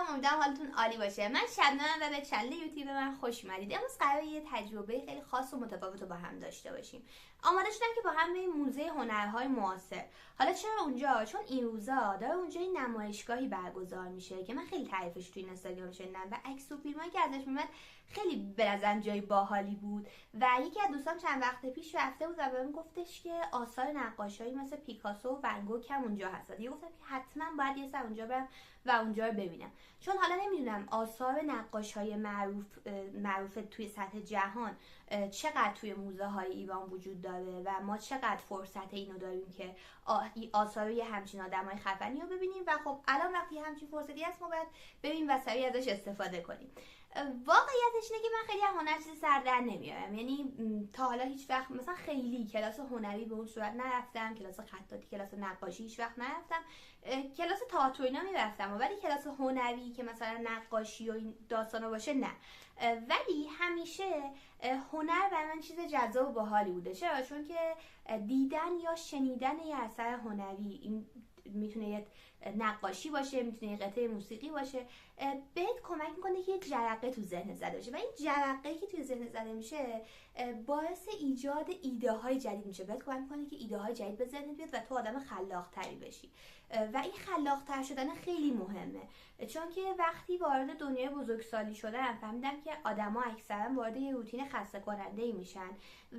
امیدوارم حالتون عالی باشه. من شبنمم و به چنل یوتیوب من خوش اومدید. امروز قراره یه تجربه خیلی خاص و متفاوت رو با هم داشته باشیم. آماده شدم که با هم بریم موزه هنرهای معاصر. حالا چرا اونجا؟ چون این روزا داره اونجا این نمایشگاهی برگزار میشه که من خیلی تعریفش توی اینستاگرام شنیدم و عکس و فیلمایی که ازش میومد خیلی به نظرم جای باحالی بود و یکی از دوستام چند وقت پیش رفته بود و بهم گفتش که آثار نقاشی مثل پیکاسو و ون گوگ هم اونجا هست. دیگه گفتم که حتما باید یه سر اونجا برم و اونجا رو ببینم، چون حالا نمیدونم آثار نقاش‌های معروف توی سطح جهان چقدر توی موزه های ایران وجود داره و ما چقدر فرصت اینو داریم که آثار یه همچین آدمای خفنی رو ببینیم و خب الان وقتی همچین فرصتی هست ما باید بریم و سریع ازش استفاده کنیم. واقعیتش اینه که من خیلی از هنر چیز سر در نمیارم، یعنی تا حالا هیچ وقت مثلا خیلی کلاس هنری به اون صورت نرفتم، کلاس خطاطی، کلاس نقاشی هیچ وقت نرفتم، کلاس تئاتر اینا میرفتم ولی کلاس هنری که مثلا نقاشی و این داستانا باشه نه. ولی همیشه هنر برای من چیز جذاب و باحالی بوده. چرا؟ چون که دیدن یا شنیدن یه اثر هنری، این میتونه یه نقاشی باشه، میتونه یه قطعه موسیقی باشه، بهت کمک میکنه که یه جرقه تو ذهن زده بشه و این جرقه‌ای که توی ذهن زده میشه باعث ایجاد ایده های جدید میشه، بهت کمک میکنه که ایده های جدید به ذهنت بیاد و تو آدم خلاق تری بشی و این خلاق تر شدن خیلی مهمه، چون که وقتی وارد دنیای بزرگسالی شدم فهمیدم که آدما اکثرا وارد یه روتین خسته کننده ای میشن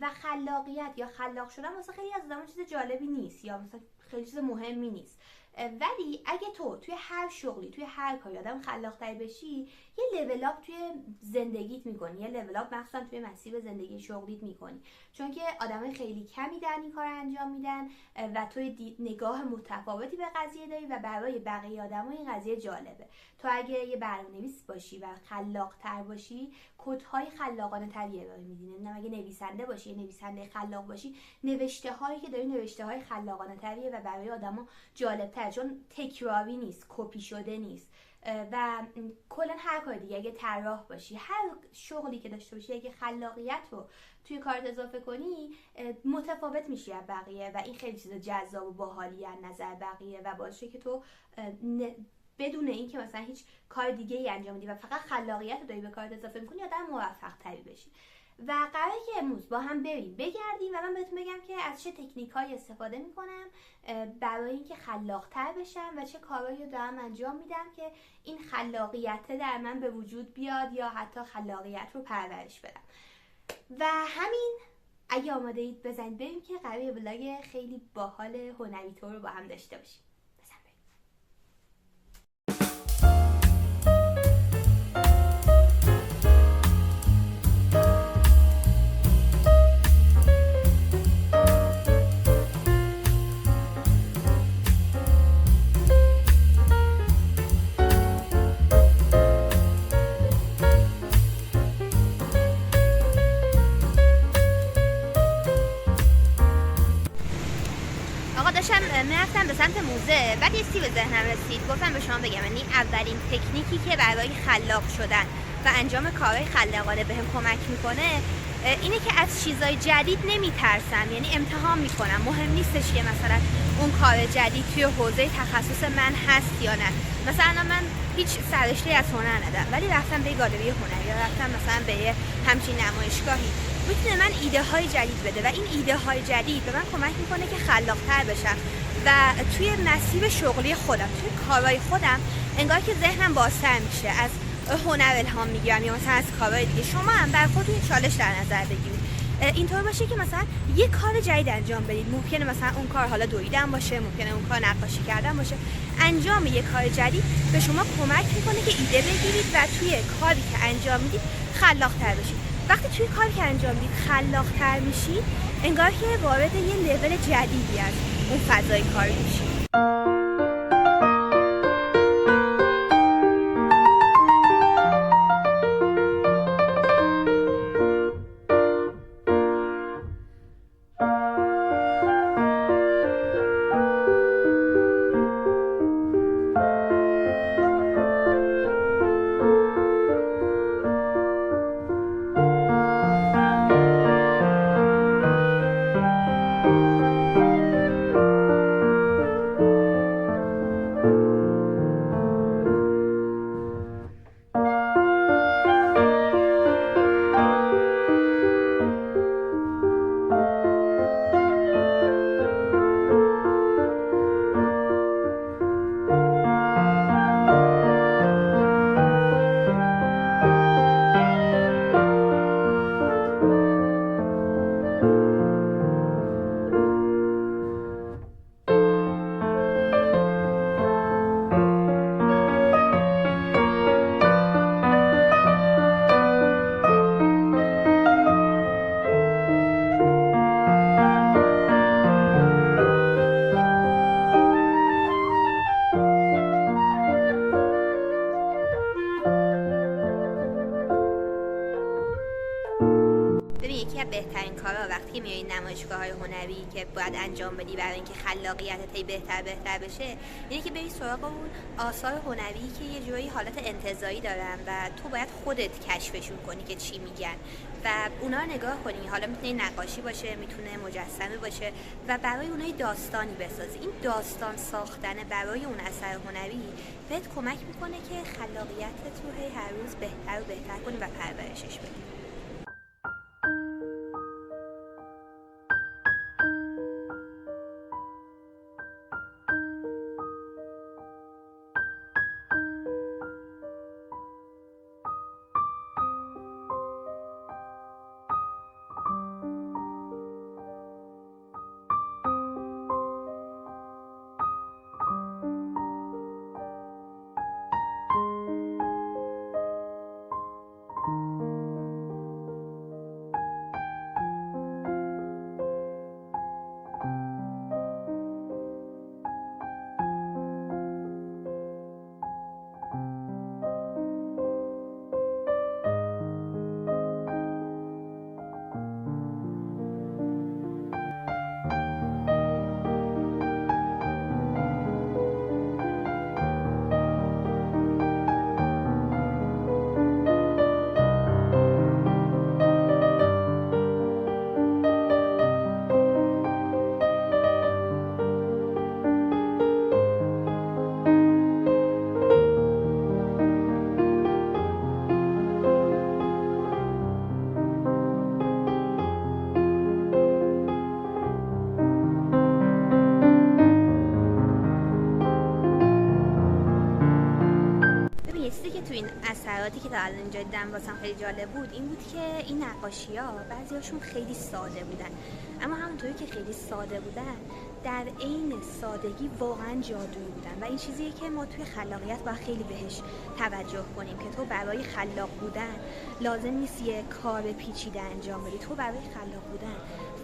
و خلاقیت یا خلاق شدن واسه خیلی از آدما چیز جالبی نیست یا مثلا خیلی چیز مهمی نیست. ولی اگه تو توی هر شغلی، توی هر کاری آدم خلاق‌تر بشی، یه لول اپ توی زندگیت میکنی، یه لول اپ مخصوصا توی مسیر زندگی شغلیت میکنی، چون که آدمای خیلی کمی در این کار انجام میدن و توی نگاه متفاوتی به قضیه داری و برای بقیه آدما این قضیه جالبه. تو اگه یه برنامه‌نویس باشی و خلاق‌تر باشی، کدهای خلاقانه تری ارائه میدی. نه اگه نویسنده باشی، یه نویسنده خلاق باشی، نوشته‌هایی که داری نوشته‌های خلاقانه تریه و برای آدما جالب‌تر، چون تکراری نیست، کپی شده نیست. و کلا هر کار دیگه، اگه طراح باشی، هر شغلی که داشته باشی، اگه خلاقیت رو توی کارت اضافه کنی، متفاوت میشی از بقیه و این خیلی چیز جذاب و باحالی از نظر بقیه و باعث که تو بدون اینکه مثلا هیچ کار دیگه ای انجام بدی و فقط خلاقیت رو داری به کارت اضافه می‌کنی، آدم موفق تری بشی. و قراره که امروز با هم بریم بگردیم و من بهتون بگم که از چه تکنیکایی استفاده میکنم برای اینکه خلاق‌تر بشم و چه کارهایی رو دارم انجام میدم که این خلاقیت در من به وجود بیاد یا حتی خلاقیت رو پرورش بدم. و همین، اگه آماده اید بزنید بریم که قراره بلاگ خیلی باحال هنری تور رو با هم داشته باشیم. داشتم میرفتم به سمت موزه، بعد یه به ذهنم رسید، گفتم به شما بگم، یعنی اولین تکنیکی که برای خلاق شدن و انجام کارهای خلاقانه بهم کمک میکنه اینه که از چیزای جدید نمیترسم، یعنی امتحان میکنم. مهم نیستش که مثلا اون کار جدید توی حوزه تخصص من هست یا نه. مثلا من هیچ سررشته از هنر ندارم ولی رفتم به گالری هنری یا رفتم مثلا به یه همچین نمایشگاهی، میتونه من ایده های جدید بده و این ایده های جدید به من کمک میکنه که خلاق‌تر بشم و توی مسیر شغلی خودم، توی کارهای خودم، انگار که ذهنم بازتر میشه، از هنر الهام میگیرم یا مثلا از کارهای دیگه. شما هم بر خودتون چالش در نظر بگیرید، اینطور باشه که مثلا یه کار جدید انجام بدید. ممکنه مثلا اون کار حالا دویدن باشه، ممکنه اون کار نقاشی کردن باشه. انجام یه کار جدید به شما کمک میکنه که ایده بگیرید و توی کاری که انجام میدید خلاق‌تر بشید. وقتی توی کاری که انجام میدید خلاق‌تر میشید، انگار که وارد یه لول جدیدی از اون فضای کاری میشید. یکی از بهترین کارها وقتی که میای نمایشگاه‌های هنری که باید انجام بدی برای اینکه خلاقیتت بهتر بشه اینه که بری سراغ اون آثار هنری که یه جوری حالت انتزاعی دارن و تو باید خودت کشفشون کنی که چی میگن و اونا رو نگاه کنی. حالا میتونه نقاشی باشه، میتونه مجسمه باشه و برای اونها داستانی بسازی. این داستان ساختن برای اون اثر هنری بهت کمک میکنه که خلاقیتت رو هر روز بهتر و بهتر کنی و پرورشش بدی. این اثراتی که تا الان اینجا دیدم واسم خیلی جالب بود این بود که این نقاشی‌ها بعضی‌هاشون خیلی ساده بودن، اما همونطوری که خیلی ساده بودن در عین سادگی واقعا جادویی بودن و این چیزیه که ما توی خلاقیت باید خیلی بهش توجه کنیم که تو برای خلاق بودن لازم نیست یه کار پیچیده انجام بدی. تو برای خلاق بودن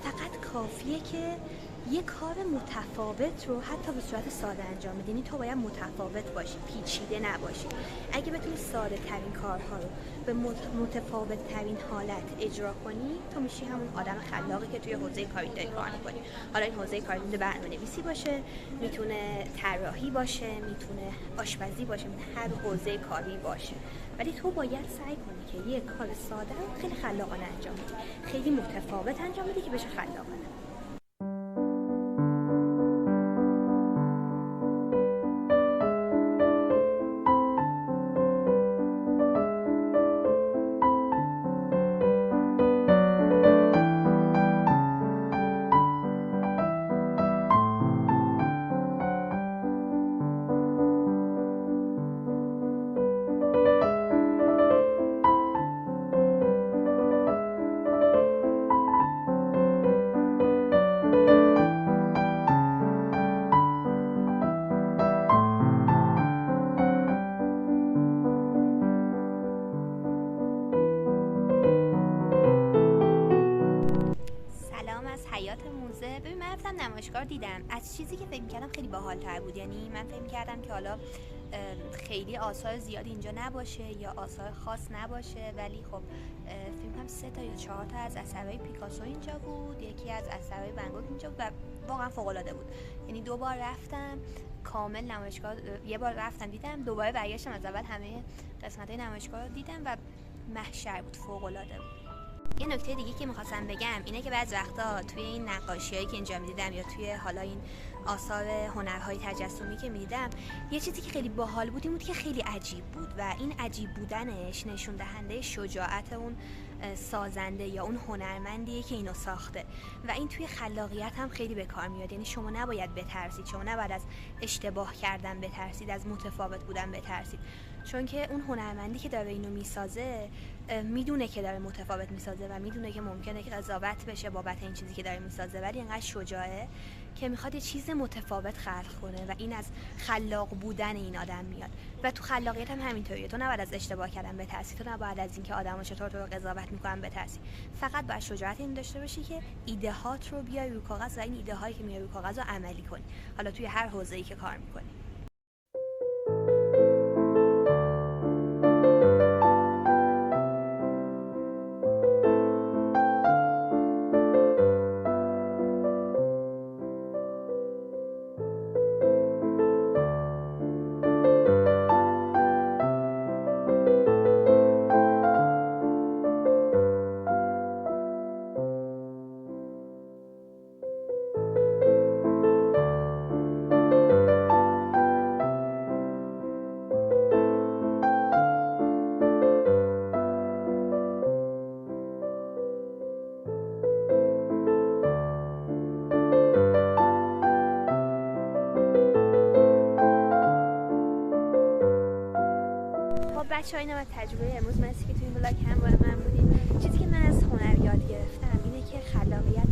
فقط کافیه که یه کار متفاوت رو حتی به صورت ساده انجام بدی. یعنی تو باید متفاوت باشی، پیچیده نباشی. اگه بتونی ساده ترین کارها رو به متفاوت ترین حالت اجرا کنی، تو میشی همون آدم خلاقی که توی حوزه کاری داری کار می‌کنی. حالا این حوزه کاری میتونه برنامه‌نویسی باشه، میتونه طراحی باشه، میتونه آشپزی باشه، میتونه هر حوزه کاری باشه. ولی تو باید سعی کنی که یه کار ساده رو خیلی خلاقانه انجام بدی، خیلی متفاوت انجام بدی که بشه خلاقانه. ببین من رفتم نمایشگاه دیدم، از چیزی که فکر می‌کردم خیلی باحال‌تر بود. یعنی من فکر می‌کردم که حالا خیلی آثار زیادی اینجا نباشه یا آثار خاص نباشه، ولی خب فکر می‌کنم 3 تا یا 4 تا از اثرهای پیکاسو اینجا بود، یکی از اثرهای ون گوگ اینجا بود و واقعا فوق‌العاده بود. یعنی 2 بار رفتم کامل نمایشگاه، یه بار رفتم دیدم، دوباره برگشتم از اول همه قسمت‌های نمایشگاه رو دیدم و محشر بود، فوق‌العاده بود. یه نکته دیگه که می‌خواستم بگم اینه که بعضی وقتا توی این نقاشی‌هایی که اینجا می‌دیدم یا توی حالا این آثار هنرهای تجسمی که می‌دیدم، یه چیزی که خیلی باحال بود این بود که خیلی عجیب بود و این عجیب بودنش نشون دهنده شجاعت اون سازنده یا اون هنرمندیه که اینو ساخته و این توی خلاقیت هم خیلی به کار میاد. یعنی شما نباید بترسید، شما نباید از اشتباه کردن بترسید، از متفاوت بودن بترسید، چون که اون هنرمندی که داره اینو میسازه میدونه که داره متفاوت میسازه و میدونه که ممکنه که قضاوت بشه بابت این چیزی که داره میسازه، ولی اینقدر شجاعه که میخواد یه چیز متفاوت خلق کنه و این از خلاق بودن این آدم میاد. و تو خلاقیت هم همینطوریه، تو نباید از اشتباه کردن بترسی، تو نباید از اینکه آدما چطور تو رو قضاوت میکنن بترسی، فقط باید شجاعت این داشته باشی که ایده هات رو بیاری رو کاغذ و این ایده هایی که میاری رو کاغذ رو عملی کنی، حالا توی هر حوزه‌ای که کار میکنی. خب بچه‌ها، اینم از تجربه امروز. مرسی که تو این بلاگ هم با من بودید. چیزی که من از هنر یاد گرفتم اینه که خلاقیت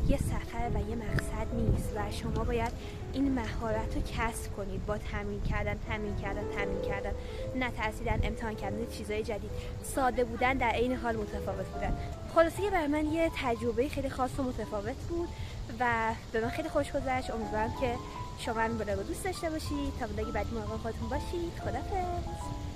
یه سفر و یه مقصد نیست و شما باید این مهارت رو کسب کنید با تمرین کردن، نترسیدن، امتحان کردن چیزای جدید، ساده بودن، در عین حال متفاوت بودن. خلاصه که برای من یه تجربه خیلی خاص و متفاوت بود و به من خیلی خوش گذشت. امیدوارم که شما این بلاگ رو دوست داشته باشید. تا بلاگ بعدی مراقب خودتون باشید. خدافظ.